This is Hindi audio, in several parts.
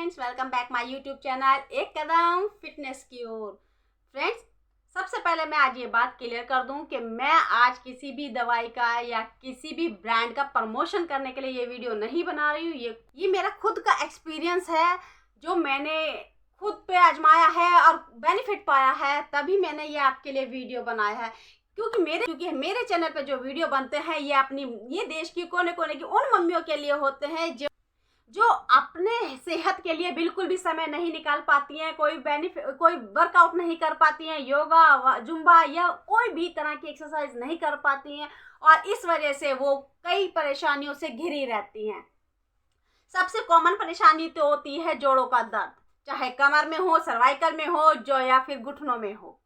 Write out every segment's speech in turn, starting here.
Friends, welcome back my YouTube channel एक कदम फिटनेस की ओर। फ्रेंड्स, सबसे पहले मैं आज ये बात क्लियर कर दूं कि मैं आज किसी भी दवाई का या किसी भी ब्रांड का प्रमोशन करने के लिए ये वीडियो नहीं बना रही हूँ। ये मेरा खुद का एक्सपीरियंस है जो मैंने खुद पे आजमाया है और बेनिफिट पाया है, तभी मैंने ये आपके लिए वीडियो बनाया है। क्योंकि मेरे चैनल पे जो वीडियो बनते हैं ये देश की कोने कोने की उन मम्मियों के लिए होते हैं जो अपने सेहत के लिए बिल्कुल भी समय नहीं निकाल पाती हैं, कोई वर्कआउट नहीं कर पाती हैं, योगा जुम्बा या कोई भी तरह की एक्सरसाइज नहीं कर पाती हैं और इस वजह से वो कई परेशानियों से घिरी रहती हैं। सबसे कॉमन परेशानी तो होती है जोड़ों का दर्द, चाहे कमर में हो, सर्वाइकल में हो, जो या फिर घुटनों में हो।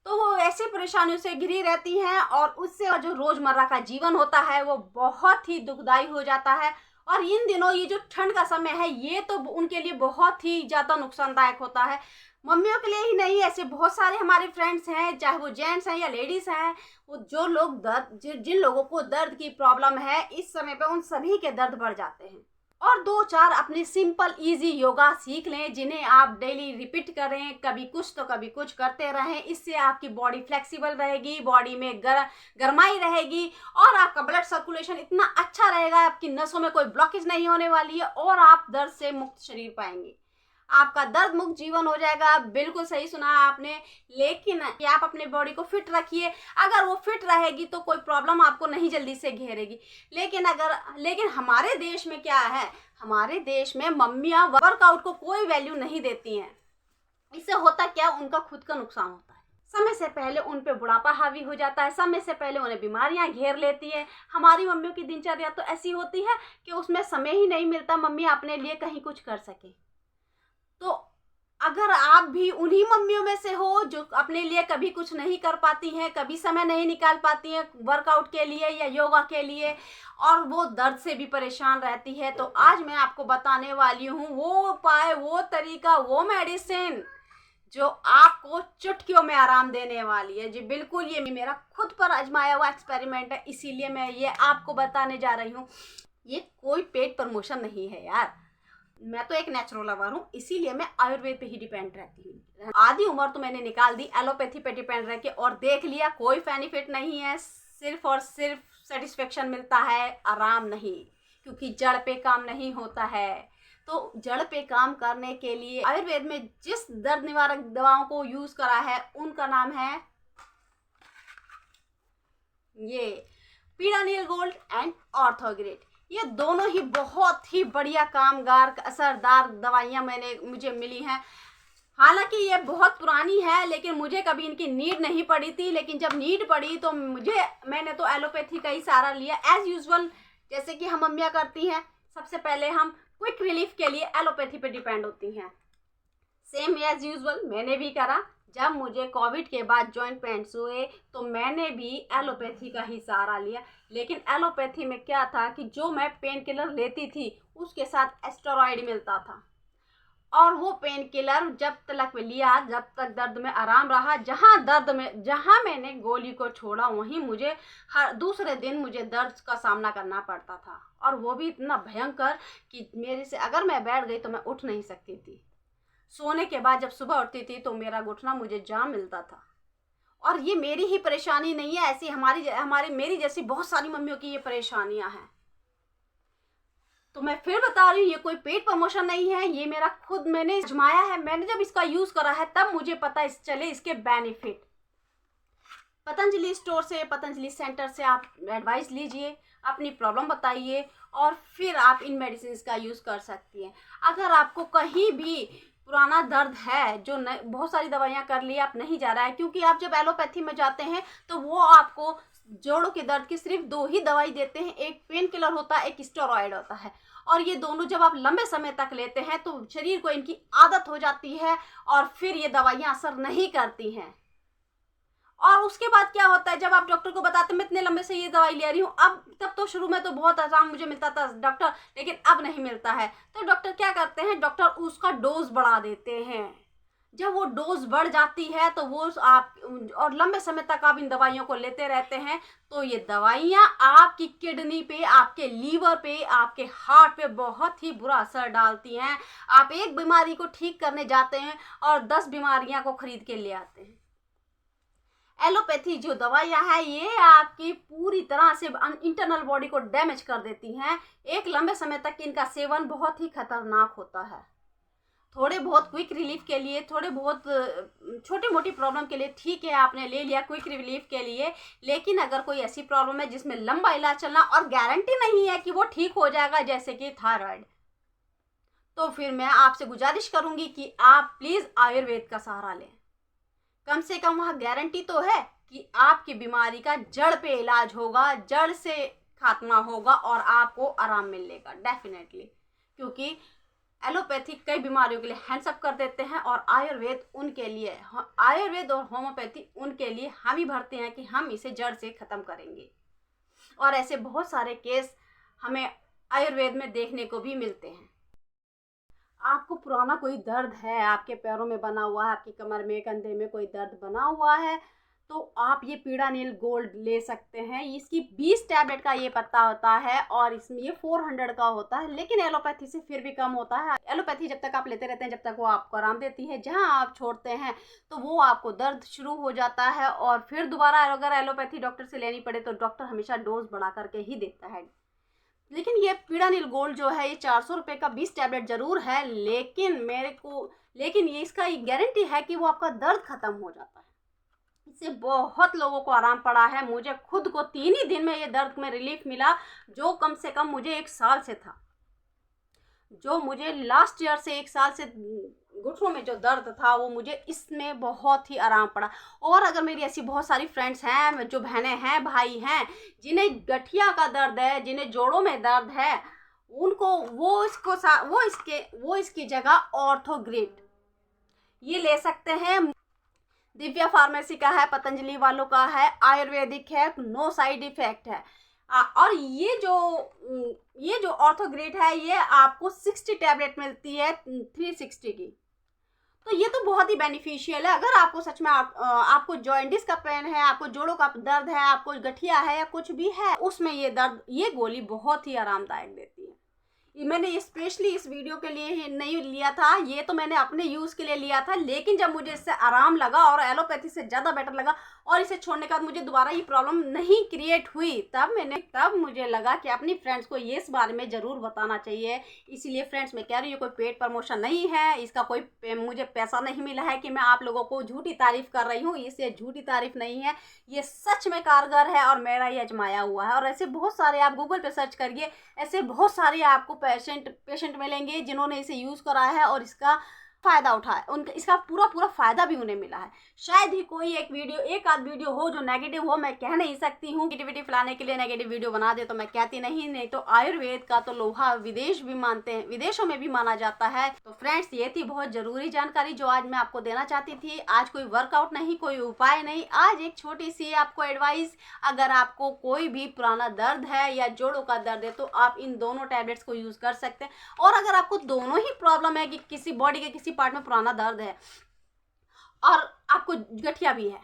तो वो ऐसी परेशानियों से घिरी रहती हैं और उससे जो रोजमर्रा का जीवन होता है वो बहुत ही दुखदायी हो जाता है। और इन दिनों ये जो ठंड का समय है ये तो उनके लिए बहुत ही ज़्यादा नुकसानदायक होता है। मम्मियों के लिए ही नहीं, ऐसे बहुत सारे हमारे फ्रेंड्स हैं, चाहे वो जेंट्स हैं या लेडीज़ हैं, वो जो लोग जिन लोगों को दर्द की प्रॉब्लम है इस समय पे उन सभी के दर्द बढ़ जाते हैं। और 2-4 अपनी सिंपल इजी योगा सीख लें जिन्हें आप डेली रिपीट करें, कभी कुछ तो कभी कुछ करते रहें। इससे आपकी बॉडी फ्लेक्सिबल रहेगी, बॉडी में गरमाई रहेगी और आपका ब्लड सर्कुलेशन इतना अच्छा रहेगा, आपकी नसों में कोई ब्लॉकेज नहीं होने वाली है और आप दर्द से मुक्त शरीर पाएंगे। आपका दर्द मुक्त जीवन हो जाएगा। बिल्कुल सही सुना आपने। लेकिन आप अपने बॉडी को फिट रखिए। अगर वो फिट रहेगी तो कोई प्रॉब्लम आपको नहीं जल्दी से घेरेगी। लेकिन हमारे देश में क्या है, हमारे देश में मम्मियाँ वर्कआउट को कोई वैल्यू नहीं देती हैं। इससे होता क्या, उनका खुद का नुकसान होता है। समय से पहले उन पे बुढ़ापा हावी हो जाता है, समय से पहले उन्हें बीमारियां घेर लेती है। हमारी मम्मियों की दिनचर्या तो ऐसी होती है कि उसमें समय ही नहीं मिलता मम्मी अपने लिए कहीं कुछ कर सके। तो अगर आप भी उन्हीं मम्मियों में से हो जो अपने लिए कभी कुछ नहीं कर पाती हैं, कभी समय नहीं निकाल पाती हैं वर्कआउट के लिए या योगा के लिए, और वो दर्द से भी परेशान रहती है, तो आज मैं आपको बताने वाली हूँ वो उपाय, वो तरीका, वो मेडिसिन जो आपको चुटकियों में आराम देने वाली है। जी बिल्कुल, ये मेरा खुद पर आजमाया हुआ एक्सपेरिमेंट है, इसीलिए मैं ये आपको बताने जा रही हूँ। ये कोई पेड प्रमोशन नहीं है यार, मैं तो एक नेचुरल लवर हूँ, इसीलिए मैं आयुर्वेद पे ही डिपेंड रहती हूँ। आधी उम्र तो मैंने निकाल दी एलोपैथी पे डिपेंड रह के और देख लिया कोई बेनिफिट नहीं है, सिर्फ और सिर्फ सेटिस्फेक्शन मिलता है, आराम नहीं, क्योंकि जड़ पे काम नहीं होता है। तो जड़ पे काम करने के लिए आयुर्वेद में जिस दर्द निवारक दवाओं को यूज करा है उनका नाम है ये पीडानियल गोल्ड एंड ऑर्थोग्रेड। ये दोनों ही बहुत ही बढ़िया कामगार असरदार दवाइयाँ मुझे मिली हैं। हालांकि ये बहुत पुरानी है लेकिन मुझे कभी इनकी नीड नहीं पड़ी थी, लेकिन जब नीड पड़ी तो मैंने तो एलोपैथी का ही सहारा लिया एज यूजुअल, जैसे कि हम मम्मियाँ करती हैं। सबसे पहले हम क्विक रिलीफ के लिए एलोपैथी पे डिपेंड होती हैं। सेम एज यूजुअल मैंने भी करा। जब मुझे कोविड के बाद जॉइंट पेन्स हुए तो मैंने भी एलोपैथी का ही सहारा लिया। लेकिन एलोपैथी में क्या था कि जो मैं पेन किलर लेती थी उसके साथ एस्टेरॉइड मिलता था, और वो पेन किलर जब तक लिया, जब तक दर्द में आराम रहा, जहाँ मैंने गोली को छोड़ा वहीं मुझे हर दूसरे दिन मुझे दर्द का सामना करना पड़ता था, और वो भी इतना भयंकर कि मेरे से अगर मैं बैठ गई तो मैं उठ नहीं सकती थी। सोने के बाद जब सुबह उठती थी तो मेरा घुटना मुझे जाम मिलता था। और ये मेरी ही परेशानी नहीं है, ऐसी मेरी जैसी बहुत सारी मम्मियों की ये परेशानियां हैं। तो मैं फिर बता रही हूँ, ये कोई पेड प्रमोशन नहीं है, ये मेरा खुद मैंने आजमाया है। मैंने जब इसका यूज करा है तब मुझे पता चले इसके बेनिफिट। पतंजलि स्टोर से, पतंजलि सेंटर से आप एडवाइस लीजिए, अपनी प्रॉब्लम बताइए और फिर आप इन मेडिसिन का यूज कर सकती हैं। अगर आपको कहीं भी पुराना दर्द है जो बहुत सारी दवाइयाँ कर ली, आप नहीं जा रहा है, क्योंकि आप जब एलोपैथी में जाते हैं तो वो आपको जोड़ों के दर्द की सिर्फ 2 ही दवाई देते हैं, एक पेन किलर होता है, एक स्टेरॉइड होता है। और ये दोनों जब आप लंबे समय तक लेते हैं तो शरीर को इनकी आदत हो जाती है और फिर ये दवाइयाँ असर नहीं करती हैं। और उसके बाद क्या होता है, जब आप डॉक्टर को बताते हैं मैं इतने लंबे से ये दवाई ले रही हूँ, तब तो शुरू में तो बहुत आराम मुझे मिलता था डॉक्टर, लेकिन अब नहीं मिलता है। तो डॉक्टर क्या करते हैं, डॉक्टर उसका डोज बढ़ा देते हैं। जब वो डोज बढ़ जाती है तो वो आप और लंबे समय तक आप इन दवाइयों को लेते रहते हैं तो ये दवाइयाँ आपकी किडनी पे, आपके लीवर पे, आपके हार्ट पे बहुत ही बुरा असर डालती हैं। आप एक बीमारी को ठीक करने जाते हैं और 10 बीमारियां को खरीद के ले आते हैं। एलोपैथी जो दवाइयाँ हैं ये आपकी पूरी तरह से इंटरनल बॉडी को डैमेज कर देती हैं। एक लंबे समय तक इनका सेवन बहुत ही खतरनाक होता है। थोड़े बहुत क्विक रिलीफ के लिए, थोड़े बहुत छोटी मोटी प्रॉब्लम के लिए ठीक है, आपने ले लिया क्विक रिलीफ के लिए, लेकिन अगर कोई ऐसी प्रॉब्लम है जिसमें लंबा इलाज चलना और गारंटी नहीं है कि वो ठीक हो जाएगा, जैसे कि थायराइड, तो फिर मैं आपसे गुजारिश करूंगी कि आप प्लीज़ आयुर्वेद का सहारा लें। कम से कम वहाँ गारंटी तो है कि आपकी बीमारी का जड़ पे इलाज होगा, जड़ से खात्मा होगा और आपको आराम मिलेगा डेफिनेटली। क्योंकि एलोपैथी कई बीमारियों के लिए हैंड्सअप कर देते हैं और आयुर्वेद उनके लिए, आयुर्वेद और होम्योपैथी उनके लिए हामी भरते हैं कि हम इसे जड़ से ख़त्म करेंगे। और ऐसे बहुत सारे केस हमें आयुर्वेद में देखने को भी मिलते हैं। आपको पुराना कोई दर्द है, आपके पैरों में बना हुआ है, आपकी कमर में, कंधे में कोई दर्द बना हुआ है, तो आप ये पीड़ानील गोल्ड ले सकते हैं। इसकी 20 टैबलेट का ये पत्ता होता है और इसमें ये 400 का होता है, लेकिन एलोपैथी से फिर भी कम होता है। एलोपैथी जब तक आप लेते रहते हैं, जब तक वो आपको आराम देती है, जहाँ आप छोड़ते हैं तो वो आपको दर्द शुरू हो जाता है और फिर दोबारा अगर एलोपैथी डॉक्टर से लेनी पड़े तो डॉक्टर हमेशा डोज बढ़ा करके ही देता है। लेकिन ये पीड़ानील गोल्ड जो है ये 400 रुपये का 20 टैबलेट ज़रूर है, लेकिन ये इसका गारंटी है कि वो आपका दर्द ख़त्म हो जाता है। इससे बहुत लोगों को आराम पड़ा है। मुझे खुद को 3 ही दिन में ये दर्द में रिलीफ मिला, जो कम से कम मुझे 1 साल से था, जो मुझे लास्ट ईयर से 1 साल से घुटनों में जो दर्द था वो मुझे इसमें बहुत ही आराम पड़ा। और अगर मेरी ऐसी बहुत सारी फ्रेंड्स हैं, जो बहनें हैं, भाई हैं, जिन्हें गठिया का दर्द है, जिन्हें जोड़ों में दर्द है, उनको वो इसकी जगह ऑर्थोग्रिड ये ले सकते हैं। दिव्या फार्मेसी का है, पतंजलि वालों का है, आयुर्वेदिक है, नो साइड इफेक्ट है। और ये जो ऑर्थोग्रिड है ये आपको 60 टैबलेट मिलती है 360 की, तो ये तो बहुत ही बेनिफिशियल है। अगर आपको सच में आपको जॉइंटिस का पेन है, आपको जोड़ों का दर्द है, आपको गठिया है या कुछ भी है, उसमें ये गोली बहुत ही आरामदायक देती है। मैंने स्पेशली इस वीडियो के लिए ही नहीं लिया था, ये तो मैंने अपने यूज़ के लिए लिया था, लेकिन जब मुझे इससे आराम लगा और एलोपैथी से ज़्यादा बेटर लगा और इसे छोड़ने के बाद मुझे दोबारा ये प्रॉब्लम नहीं क्रिएट हुई, तब मुझे लगा कि अपनी फ्रेंड्स को ये इस बारे में ज़रूर बताना चाहिए। इसीलिए फ्रेंड्स मैं कह रही हूँ, कोई पेड प्रमोशन नहीं है, इसका कोई मुझे पैसा नहीं मिला है कि मैं आप लोगों को झूठी तारीफ़ कर रही हूँ, इसे झूठी तारीफ़ नहीं है, ये सच में कारगर है और मेरा ये आजमाया हुआ है। और ऐसे बहुत सारे आप गूगल पे सर्च करिए, ऐसे बहुत सारे आपको पेशेंट मिलेंगे जिन्होंने इसे यूज़ करा है और इसका फ़ायदा उठाया, उनका इसका पूरा फ़ायदा भी उन्हें मिला है। शायद ही कोई एक आध वीडियो हो जो नेगेटिव हो, मैं कह नहीं सकती हूँ। नेगेटिविटी फैलाने के लिए नेगेटिव वीडियो बना दे तो मैं कहती नहीं तो आयुर्वेद का तो लोहा विदेश भी मानते हैं, विदेशों में भी माना जाता है। तो फ्रेंड्स, ये थी बहुत ज़रूरी जानकारी जो आज मैं आपको देना चाहती थी। आज कोई वर्कआउट नहीं, कोई उपाय नहीं, आज एक छोटी सी आपको एडवाइस। अगर आपको कोई भी पुराना दर्द है या जोड़ों का दर्द है तो आप इन दोनों टैबलेट्स को यूज़ कर सकते हैं। और अगर आपको दोनों ही प्रॉब्लम है कि किसी बॉडी के किसी पार्ट में पुराना दर्द है और आपको गठिया भी है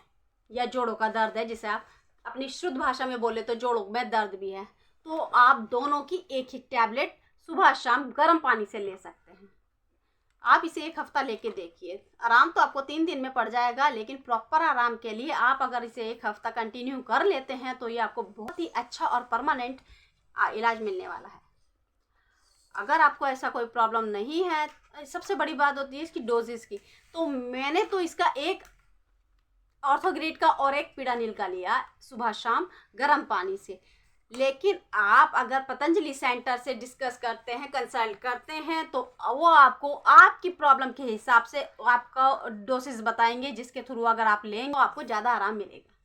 या जोड़ों का दर्द है, जिसे आप अपनी शुद्ध भाषा में बोले तो जोड़ों में दर्द भी है, तो आप दोनों की एक ही टैबलेट सुबह शाम गर्म पानी से ले सकते हैं। आप इसे 1 हफ्ता लेके देखिए, आराम तो आपको 3 दिन में पड़ जाएगा, लेकिन प्रॉपर आराम के लिए आप अगर इसे 1 हफ्ता कंटिन्यू कर लेते हैं तो ये आपको बहुत ही अच्छा और परमानेंट इलाज मिलने वाला है। अगर आपको ऐसा कोई प्रॉब्लम नहीं है, सबसे बड़ी बात होती है इसकी डोजेस की, तो मैंने तो इसका एक ऑर्थोग्रिड का और एक पीड़ानील का लिया सुबह शाम गर्म पानी से। लेकिन आप अगर पतंजलि सेंटर से डिस्कस करते हैं, कंसल्ट करते हैं, तो वो आपको आपकी प्रॉब्लम के हिसाब से आपका डोसेस बताएंगे, जिसके थ्रू अगर आप लेंगे तो आपको ज़्यादा आराम मिलेगा।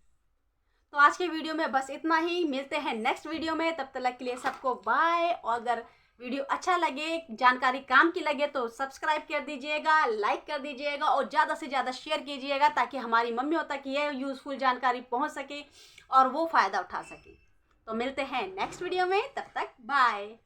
तो आज के वीडियो में बस इतना ही, मिलते हैं नेक्स्ट वीडियो में, तब तक के लिए सबको बाय। और अगर वीडियो अच्छा लगे, जानकारी काम की लगे तो सब्सक्राइब कर दीजिएगा, लाइक कर दीजिएगा और ज़्यादा से ज़्यादा शेयर कीजिएगा, ताकि हमारी मम्मियों तक ये यूज़फुल जानकारी पहुंच सके और वो फ़ायदा उठा सके। तो मिलते हैं नेक्स्ट वीडियो में, तब तक बाय।